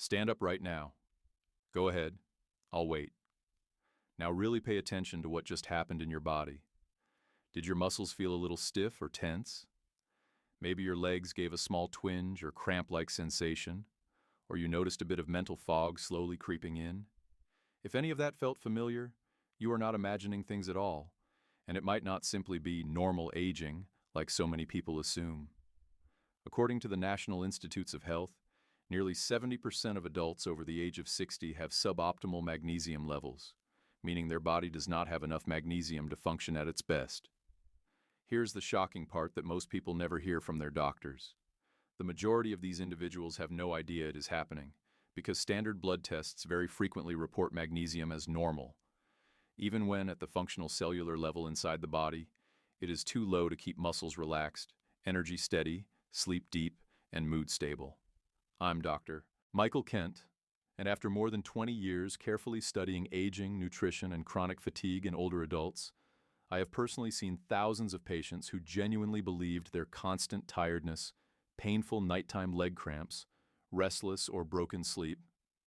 Stand up right now. Go ahead. I'll wait. Now really pay attention to what just happened in your body. Did your muscles feel a little stiff or tense? Maybe your legs gave a small twinge or cramp-like sensation, or you noticed a bit of mental fog slowly creeping in. If any of that felt familiar, you are not imagining things at all, and it might not simply be normal aging, like so many people assume. According to the National Institutes of Health, nearly 70% of adults over the age of 60 have suboptimal magnesium levels, meaning their body does not have enough magnesium to function at its best. Here's the shocking part that most people never hear from their doctors. The majority of these individuals have no idea it is happening, because standard blood tests very frequently report magnesium as normal. Even when at the functional cellular level inside the body, it is too low to keep muscles relaxed, energy steady, sleep deep, and mood stable. I'm Dr. Michael Kent, and after more than 20 years carefully studying aging, nutrition, and chronic fatigue in older adults, I have personally seen thousands of patients who genuinely believed their constant tiredness, painful nighttime leg cramps, restless or broken sleep,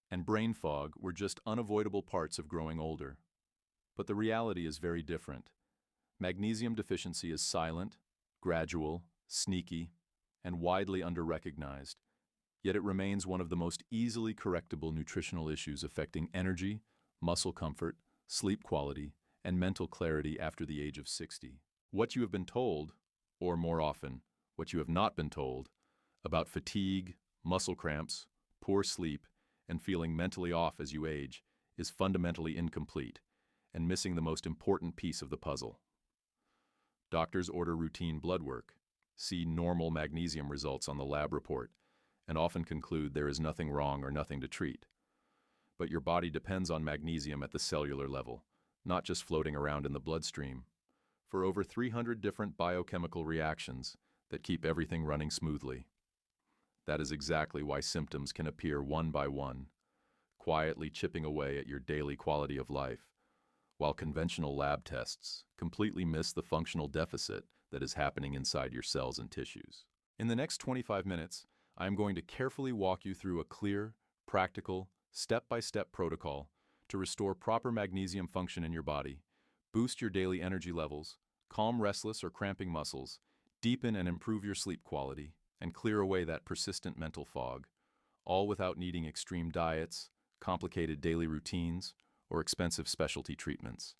and brain fog were just unavoidable parts of growing older. But the reality is very different. Magnesium deficiency is silent, gradual, sneaky, and widely under-recognized, yet it remains one of the most easily correctable nutritional issues affecting energy, muscle comfort, sleep quality, and mental clarity after the age of 60. What you have been told, or more often, what you have not been told, about fatigue, muscle cramps, poor sleep, and feeling mentally off as you age is fundamentally incomplete and missing the most important piece of the puzzle. Doctors order routine blood work, see normal magnesium results on the lab report, and often conclude there is nothing wrong or nothing to treat. But your body depends on magnesium at the cellular level, not just floating around in the bloodstream, for over 300 different biochemical reactions that keep everything running smoothly. That is exactly why symptoms can appear one by one, quietly chipping away at your daily quality of life, while conventional lab tests completely miss the functional deficit that is happening inside your cells and tissues. In the next 25 minutes, I am going to carefully walk you through a clear, practical, step-by-step protocol to restore proper magnesium function in your body, boost your daily energy levels, calm restless or cramping muscles, deepen and improve your sleep quality, and clear away that persistent mental fog, all without needing extreme diets, complicated daily routines, or expensive specialty treatments.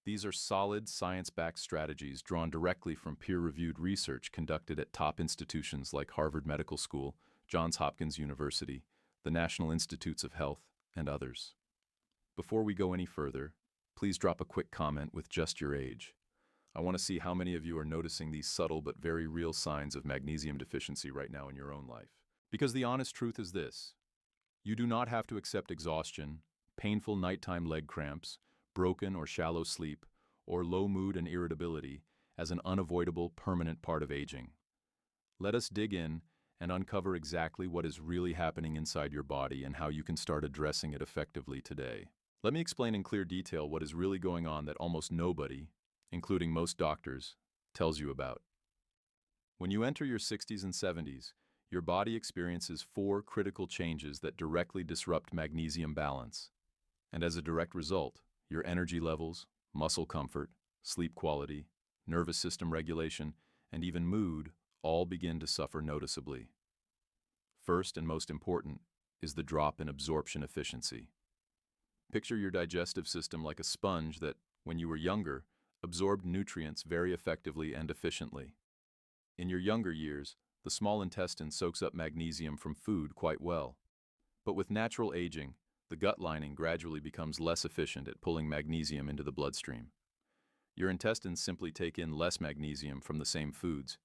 These are solid, science-backed strategies drawn directly from peer-reviewed research conducted at top institutions like Harvard Medical School, Johns Hopkins University, the National Institutes of Health, and others. Before we go any further, please drop a quick comment with just your age. I want to see how many of you are noticing these subtle but very real signs of magnesium deficiency right now in your own life. Because the honest truth is this: you do not have to accept exhaustion, painful nighttime leg cramps, broken or shallow sleep, or low mood and irritability as an unavoidable permanent part of aging. Let us dig in and uncover exactly what is really happening inside your body and how you can start addressing it effectively today. Let me explain in clear detail what is really going on that almost nobody, including most doctors, tells you about. When you enter your 60s and 70s, your body experiences 4 critical changes that directly disrupt magnesium balance. And as a direct result, your energy levels, muscle comfort, sleep quality, nervous system regulation, and even mood all begin to suffer noticeably. First and most important is the drop in absorption efficiency. Picture your digestive system like a sponge that, when you were younger, absorbed nutrients very effectively and efficiently. In your younger years, the small intestine soaks up magnesium from food quite well. But with natural aging, the gut lining gradually becomes less efficient at pulling magnesium into the bloodstream. Your intestines simply take in less magnesium from the same foods,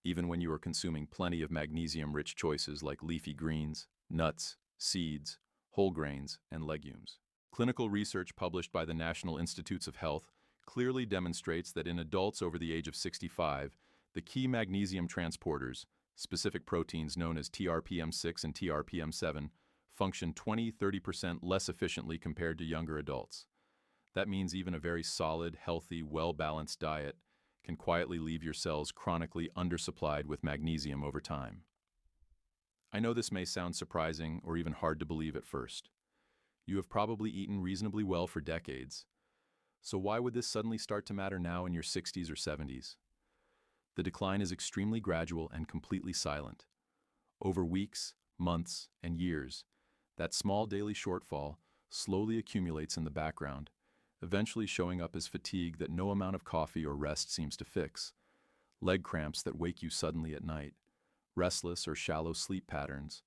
even when you are consuming plenty of magnesium-rich choices like leafy greens, nuts, seeds, whole grains, and legumes. Clinical research published by the National Institutes of Health clearly demonstrates that in adults over the age of 65, the key magnesium transporters, specific proteins known as TRPM6 and TRPM7, function 20–30% less efficiently compared to younger adults. That means even a very solid, healthy, well-balanced diet can quietly leave your cells chronically undersupplied with magnesium over time. I know this may sound surprising or even hard to believe at first. You have probably eaten reasonably well for decades. So why would this suddenly start to matter now in your 60s or 70s? The decline is extremely gradual and completely silent. Over weeks, months, and years, that small daily shortfall slowly accumulates in the background, eventually showing up as fatigue that no amount of coffee or rest seems to fix, leg cramps that wake you suddenly at night, restless or shallow sleep patterns,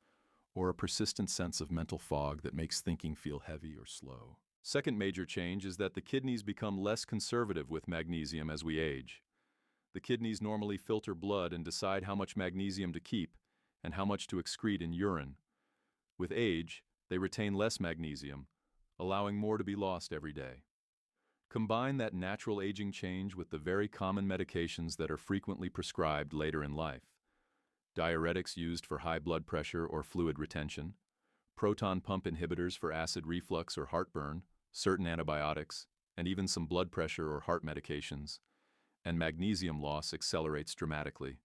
or a persistent sense of mental fog that makes thinking feel heavy or slow. Second major change is that the kidneys become less conservative with magnesium as we age. The kidneys normally filter blood and decide how much magnesium to keep and how much to excrete in urine. With age, they retain less magnesium, allowing more to be lost every day. Combine that natural aging change with the very common medications that are frequently prescribed later in life. Diuretics used for high blood pressure or fluid retention, proton pump inhibitors for acid reflux or heartburn, certain antibiotics, and even some blood pressure or heart medications, and magnesium loss accelerates dramatically.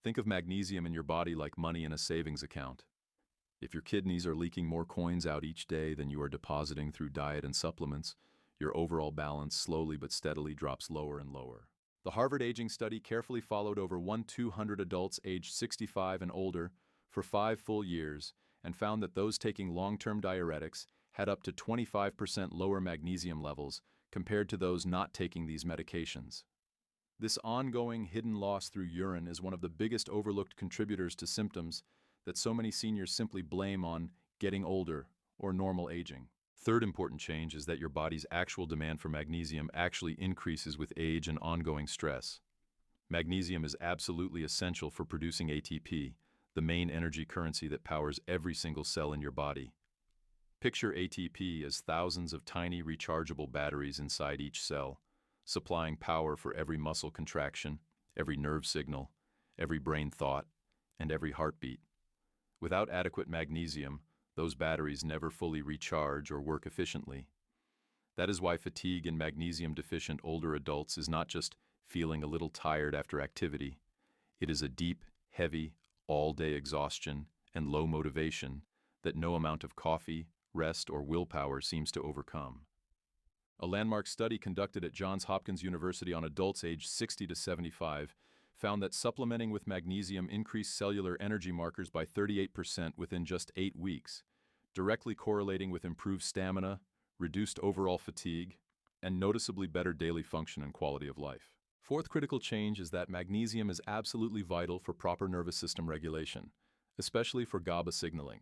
Think of magnesium in your body like money in a savings account. If your kidneys are leaking more coins out each day than you are depositing through diet and supplements, your overall balance slowly but steadily drops lower and lower. The Harvard Aging Study carefully followed over 1,200 adults aged 65 and older for 5 full years and found that those taking long-term diuretics had up to 25% lower magnesium levels compared to those not taking these medications. This ongoing hidden loss through urine is one of the biggest overlooked contributors to symptoms that so many seniors simply blame on getting older or normal aging. Third important change is that your body's actual demand for magnesium actually increases with age and ongoing stress. Magnesium is absolutely essential for producing ATP, the main energy currency that powers every single cell in your body. Picture ATP as thousands of tiny rechargeable batteries inside each cell, supplying power for every muscle contraction, every nerve signal, every brain thought, and every heartbeat. Without adequate magnesium, those batteries never fully recharge or work efficiently. That is why fatigue in magnesium-deficient older adults is not just feeling a little tired after activity. It is a deep, heavy, all-day exhaustion and low motivation that no amount of coffee, rest, or willpower seems to overcome. A landmark study conducted at Johns Hopkins University on adults aged 60 to 75 found that supplementing with magnesium increased cellular energy markers by 38% within just 8 weeks, directly correlating with improved stamina, reduced overall fatigue, and noticeably better daily function and quality of life. Fourth critical change is that magnesium is absolutely vital for proper nervous system regulation, especially for GABA signaling,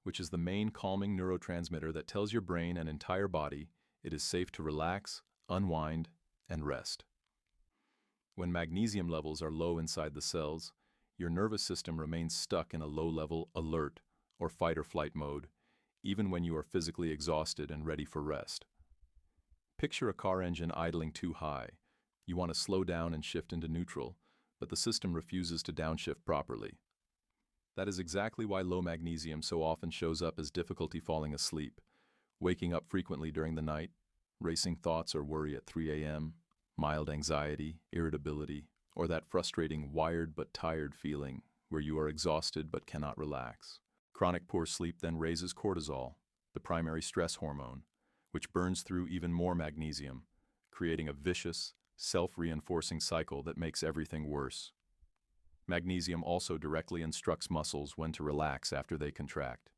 which is the main calming neurotransmitter that tells your brain and entire body it is safe to relax, unwind, and rest. When magnesium levels are low inside the cells, your nervous system remains stuck in a low-level alert or fight-or-flight mode, even when you are physically exhausted and ready for rest. Picture a car engine idling too high. You want to slow down and shift into neutral, but the system refuses to downshift properly. That is exactly why low magnesium so often shows up as difficulty falling asleep, waking up frequently during the night, racing thoughts or worry at 3 a.m., mild anxiety, irritability, or that frustrating wired but tired feeling where you are exhausted but cannot relax. Chronic poor sleep then raises cortisol, the primary stress hormone, which burns through even more magnesium, creating a vicious, self-reinforcing cycle that makes everything worse. Magnesium also directly instructs muscles when to relax after they contract.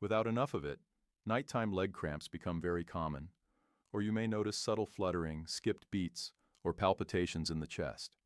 Without enough of it, nighttime leg cramps become very common, or you may notice subtle fluttering, skipped beats, or palpitations in the chest.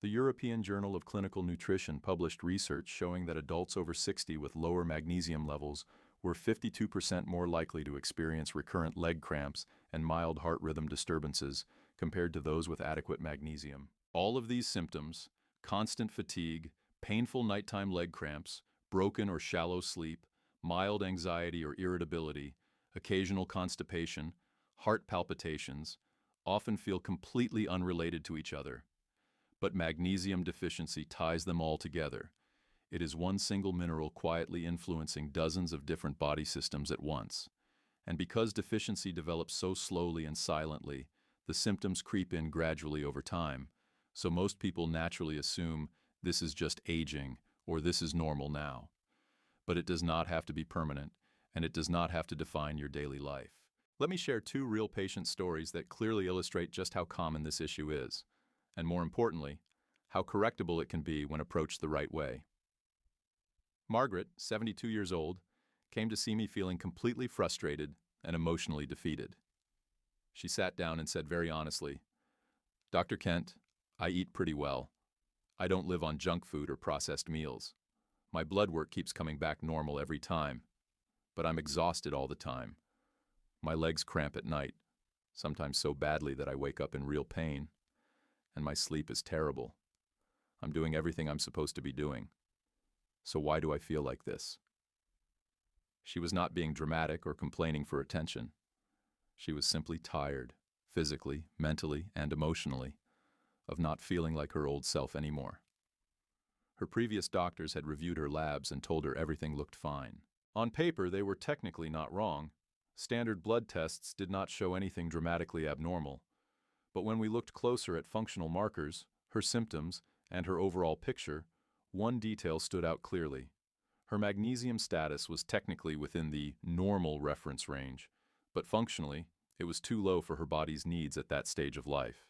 The European Journal of Clinical Nutrition published research showing that adults over 60 with lower magnesium levels were 52% more likely to experience recurrent leg cramps and mild heart rhythm disturbances compared to those with adequate magnesium. All of these symptoms, constant fatigue, painful nighttime leg cramps, broken or shallow sleep, mild anxiety or irritability, occasional constipation, heart palpitations, often feel completely unrelated to each other. But magnesium deficiency ties them all together. It is one single mineral quietly influencing dozens of different body systems at once. And because deficiency develops so slowly and silently, the symptoms creep in gradually over time, so most people naturally assume this is just aging or this is normal now. But it does not have to be permanent, and it does not have to define your daily life. Let me share two real patient stories that clearly illustrate just how common this issue is, and more importantly, how correctable it can be when approached the right way. Margaret, 72 years old, came to see me feeling completely frustrated and emotionally defeated. She sat down and said very honestly, "Dr. Kent, I eat pretty well. I don't live on junk food or processed meals. My blood work keeps coming back normal every time, but I'm exhausted all the time. My legs cramp at night, sometimes so badly that I wake up in real pain, and my sleep is terrible. I'm doing everything I'm supposed to be doing. So why do I feel like this?" She was not being dramatic or complaining for attention. She was simply tired, physically, mentally, and emotionally, of not feeling like her old self anymore. Her previous doctors had reviewed her labs and told her everything looked fine. On paper, they were technically not wrong. Standard blood tests did not show anything dramatically abnormal. But when we looked closer at functional markers, her symptoms, and her overall picture, one detail stood out clearly. Her magnesium status was technically within the normal reference range, but functionally, it was too low for her body's needs at that stage of life.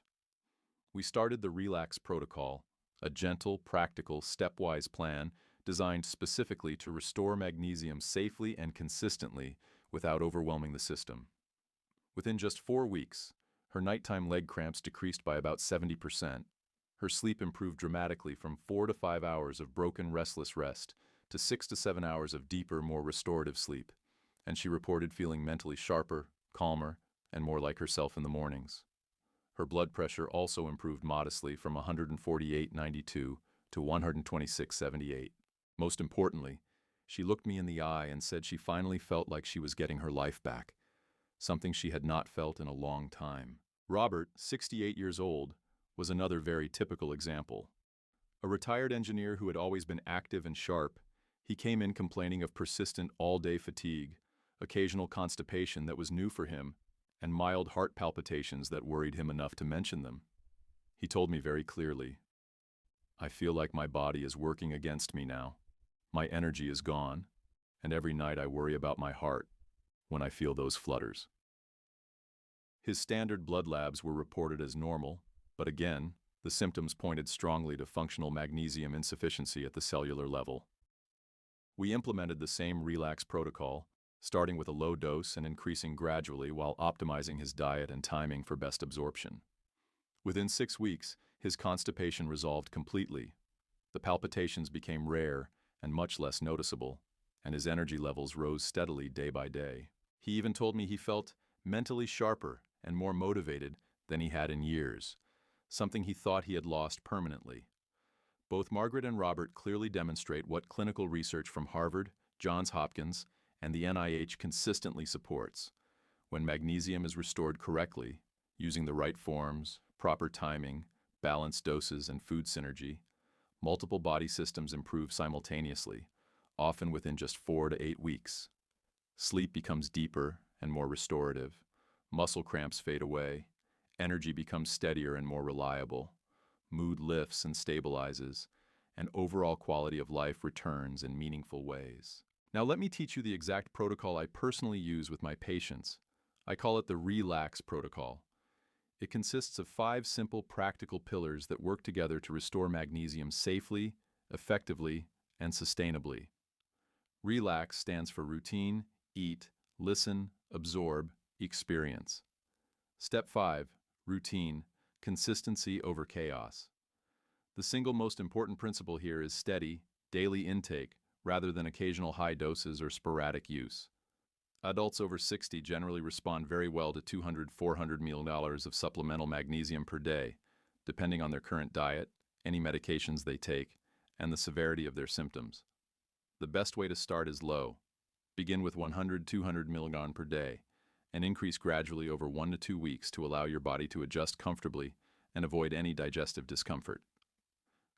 We started the Relax protocol, a gentle, practical, stepwise plan designed specifically to restore magnesium safely and consistently without overwhelming the system. Within just 4 weeks, her nighttime leg cramps decreased by about 70%. Her sleep improved dramatically from 4 to 5 hours of broken, restless rest to 6 to 7 hours of deeper, more restorative sleep, and she reported feeling mentally sharper, calmer, and more like herself in the mornings. Her blood pressure also improved modestly from 148/92 to 126/78. Most importantly, she looked me in the eye and said she finally felt like she was getting her life back, something she had not felt in a long time. Robert, 68 years old, was another very typical example. A retired engineer who had always been active and sharp, he came in complaining of persistent all-day fatigue, occasional constipation that was new for him, and mild heart palpitations that worried him enough to mention them. He told me very clearly, "I feel like my body is working against me now. My energy is gone, and every night I worry about my heart when I feel those flutters." His standard blood labs were reported as normal, but again, the symptoms pointed strongly to functional magnesium insufficiency at the cellular level. We implemented the same Relax protocol, starting with a low dose and increasing gradually while optimizing his diet and timing for best absorption. Within 6 weeks, his constipation resolved completely. The palpitations became rare and much less noticeable, and his energy levels rose steadily day by day. He even told me he felt mentally sharper and more motivated than he had in years, something he thought he had lost permanently. Both Margaret and Robert clearly demonstrate what clinical research from Harvard, Johns Hopkins, and the NIH consistently supports. When magnesium is restored correctly, using the right forms, proper timing, balanced doses, and food synergy, multiple body systems improve simultaneously, often within just 4 to 8 weeks. Sleep becomes deeper and more restorative, muscle cramps fade away, energy becomes steadier and more reliable, mood lifts and stabilizes, and overall quality of life returns in meaningful ways. Now let me teach you the exact protocol I personally use with my patients. I call it the Relax protocol. It consists of 5 simple practical pillars that work together to restore magnesium safely, effectively, and sustainably. Relax stands for routine, eat, listen, absorb, experience. Step 5, routine, consistency over chaos. The single most important principle here is steady, daily intake, rather than occasional high doses or sporadic use. Adults over 60 generally respond very well to 200–400 ml of supplemental magnesium per day, depending on their current diet, any medications they take, and the severity of their symptoms. The best way to start is low. Begin with 100–200 mg per day, and increase gradually over 1 to 2 weeks to allow your body to adjust comfortably and avoid any digestive discomfort.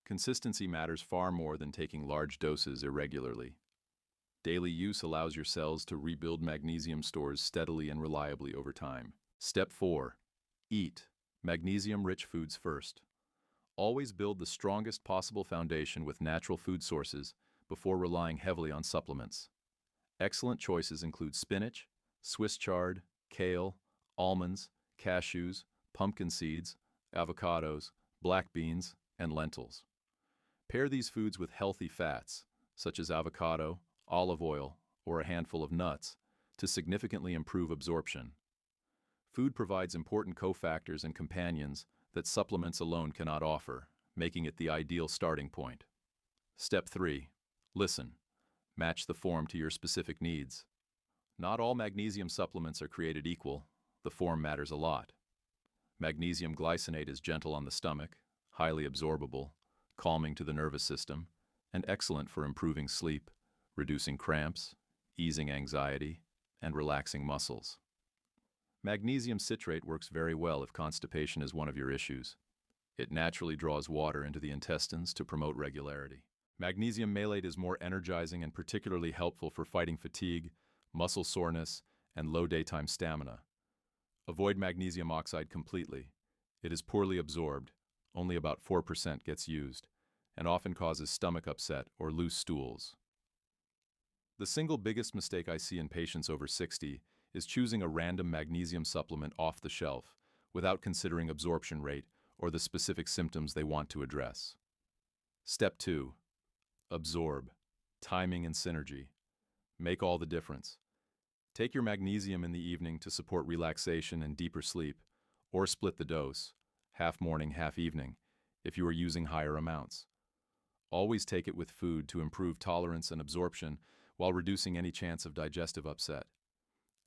Consistency matters far more than taking large doses irregularly. Daily use allows your cells to rebuild magnesium stores steadily and reliably over time. Step 4. Eat magnesium-rich foods first. Always build the strongest possible foundation with natural food sources before relying heavily on supplements. Excellent choices include spinach, Swiss chard, kale, almonds, cashews, pumpkin seeds, avocados, black beans, and lentils. Pair these foods with healthy fats, such as avocado, olive oil, or a handful of nuts, to significantly improve absorption. Food provides important cofactors and companions that supplements alone cannot offer, making it the ideal starting point. Step 3. Listen. Match the form to your specific needs. Not all magnesium supplements are created equal. The form matters a lot. Magnesium glycinate is gentle on the stomach, highly absorbable, calming to the nervous system, and excellent for improving sleep, reducing cramps, easing anxiety, and relaxing muscles. Magnesium citrate works very well if constipation is one of your issues. It naturally draws water into the intestines to promote regularity. Magnesium malate is more energizing and particularly helpful for fighting fatigue, muscle soreness, and low daytime stamina. Avoid magnesium oxide completely. It is poorly absorbed, only about 4% gets used, and often causes stomach upset or loose stools. The single biggest mistake I see in patients over 60 is choosing a random magnesium supplement off the shelf without considering absorption rate or the specific symptoms they want to address. Step 2. Absorb. Timing and synergy. Make all the difference. Take your magnesium in the evening to support relaxation and deeper sleep, or split the dose, half morning, half evening, if you are using higher amounts. Always take it with food to improve tolerance and absorption while reducing any chance of digestive upset.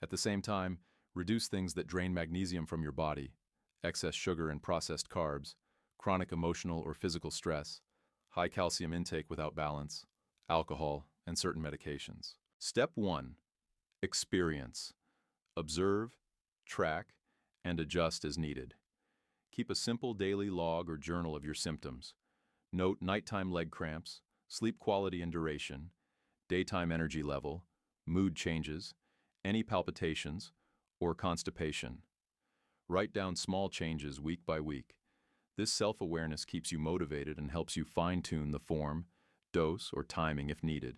At the same time, reduce things that drain magnesium from your body, excess sugar and processed carbs, chronic emotional or physical stress, high calcium intake without balance, alcohol, and certain medications. Step 1. Experience. Observe, track, and adjust as needed. Keep a simple daily log or journal of your symptoms. Note nighttime leg cramps, sleep quality and duration, daytime energy level, mood changes, any palpitations, or constipation. Write down small changes week by week. This self-awareness keeps you motivated and helps you fine-tune the form, dose, or timing if needed.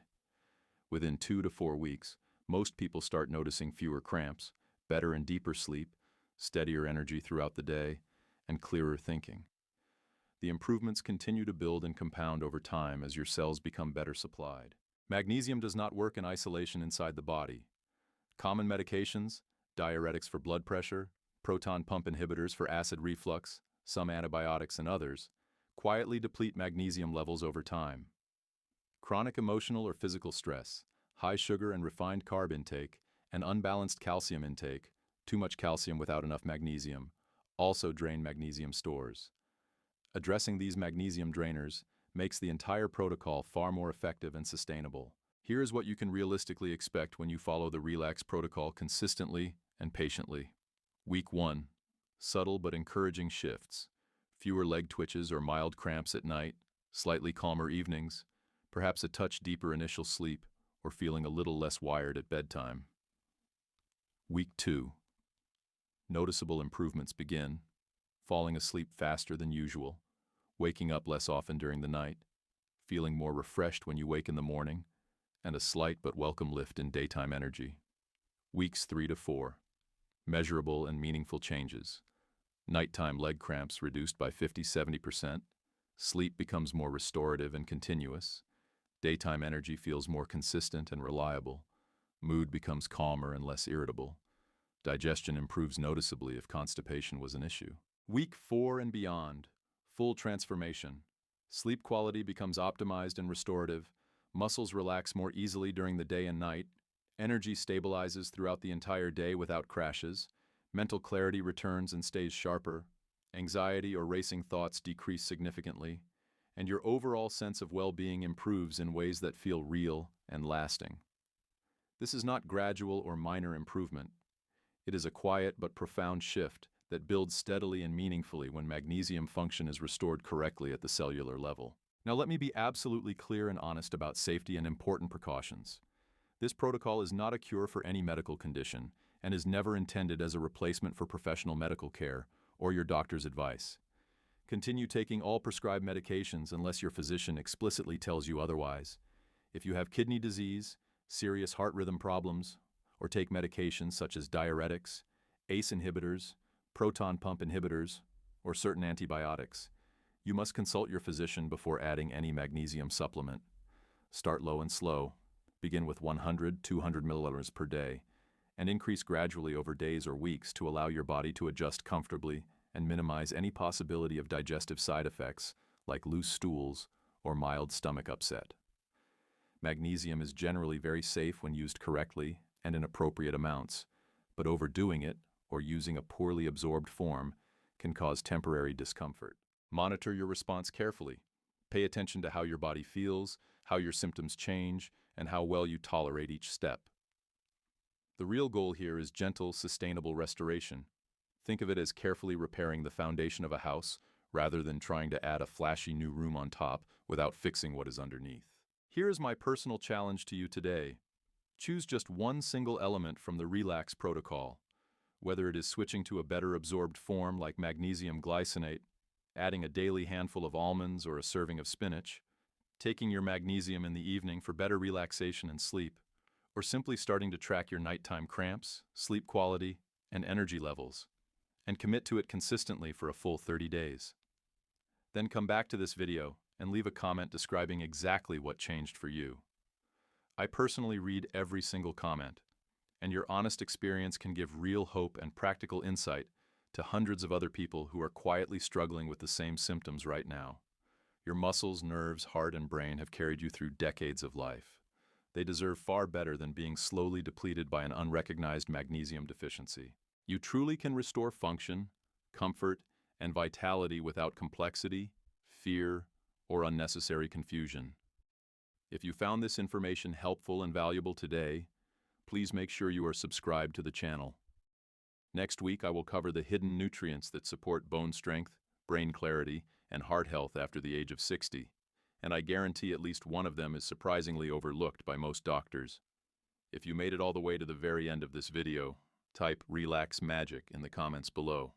Within 2 to 4 weeks, most people start noticing fewer cramps, better and deeper sleep, steadier energy throughout the day, and clearer thinking. The improvements continue to build and compound over time as your cells become better supplied. Magnesium does not work in isolation inside the body. Common medications, diuretics for blood pressure, proton pump inhibitors for acid reflux, some antibiotics and others, quietly deplete magnesium levels over time. Chronic emotional or physical stress, high sugar and refined carb intake, and unbalanced calcium intake, too much calcium without enough magnesium, also drain magnesium stores. Addressing these magnesium drainers makes the entire protocol far more effective and sustainable. Here is what you can realistically expect when you follow the Relax protocol consistently and patiently. Week 1. Subtle but encouraging shifts. Fewer leg twitches or mild cramps at night, slightly calmer evenings, perhaps a touch deeper initial sleep, or feeling a little less wired at bedtime. Week 2. Noticeable improvements begin. Falling asleep faster than usual, waking up less often during the night, feeling more refreshed when you wake in the morning, and a slight but welcome lift in daytime energy. Weeks 3 to 4. Measurable and meaningful changes. Nighttime leg cramps reduced by 50–70%. Sleep becomes more restorative and continuous. Daytime energy feels more consistent and reliable. Mood becomes calmer and less irritable. Digestion improves noticeably if constipation was an issue. Week 4 and beyond. Full transformation. Sleep quality becomes optimized and restorative. Muscles relax more easily during the day and night. Energy stabilizes throughout the entire day without crashes. Mental clarity returns and stays sharper. Anxiety or racing thoughts decrease significantly. And your overall sense of well-being improves in ways that feel real and lasting. This is not gradual or minor improvement. It is a quiet but profound shift that builds steadily and meaningfully when magnesium function is restored correctly at the cellular level. Now let me be absolutely clear and honest about safety and important precautions. This protocol is not a cure for any medical condition and is never intended as a replacement for professional medical care or your doctor's advice. Continue taking all prescribed medications unless your physician explicitly tells you otherwise. If you have kidney disease, serious heart rhythm problems, or take medications such as diuretics, ACE inhibitors, proton pump inhibitors, or certain antibiotics, you must consult your physician before adding any magnesium supplement. Start low and slow. Begin with 100-200 milliliters per day, and increase gradually over days or weeks to allow your body to adjust comfortably and minimize any possibility of digestive side effects like loose stools or mild stomach upset. Magnesium is generally very safe when used correctly and in appropriate amounts, but overdoing it or using a poorly absorbed form can cause temporary discomfort. Monitor your response carefully. Pay attention to how your body feels, how your symptoms change, and how well you tolerate each step. The real goal here is gentle, sustainable restoration. Think of it as carefully repairing the foundation of a house rather than trying to add a flashy new room on top without fixing what is underneath. Here is my personal challenge to you today. Choose just one single element from the Relax protocol, whether it is switching to a better absorbed form like magnesium glycinate, adding a daily handful of almonds or a serving of spinach, taking your magnesium in the evening for better relaxation and sleep, or simply starting to track your nighttime cramps, sleep quality, and energy levels, and commit to it consistently for a full 30 days. Then come back to this video and leave a comment describing exactly what changed for you. I personally read every single comment, and your honest experience can give real hope and practical insight to hundreds of other people who are quietly struggling with the same symptoms right now. Your muscles, nerves, heart, and brain have carried you through decades of life. They deserve far better than being slowly depleted by an unrecognized magnesium deficiency. You truly can restore function, comfort, and vitality without complexity, fear, or unnecessary confusion. If you found this information helpful and valuable today, please make sure you are subscribed to the channel. Next week, I will cover the hidden nutrients that support bone strength, brain clarity, and heart health after the age of 60, and I guarantee at least one of them is surprisingly overlooked by most doctors. If you made it all the way to the very end of this video, type "Relax Magic" in the comments below.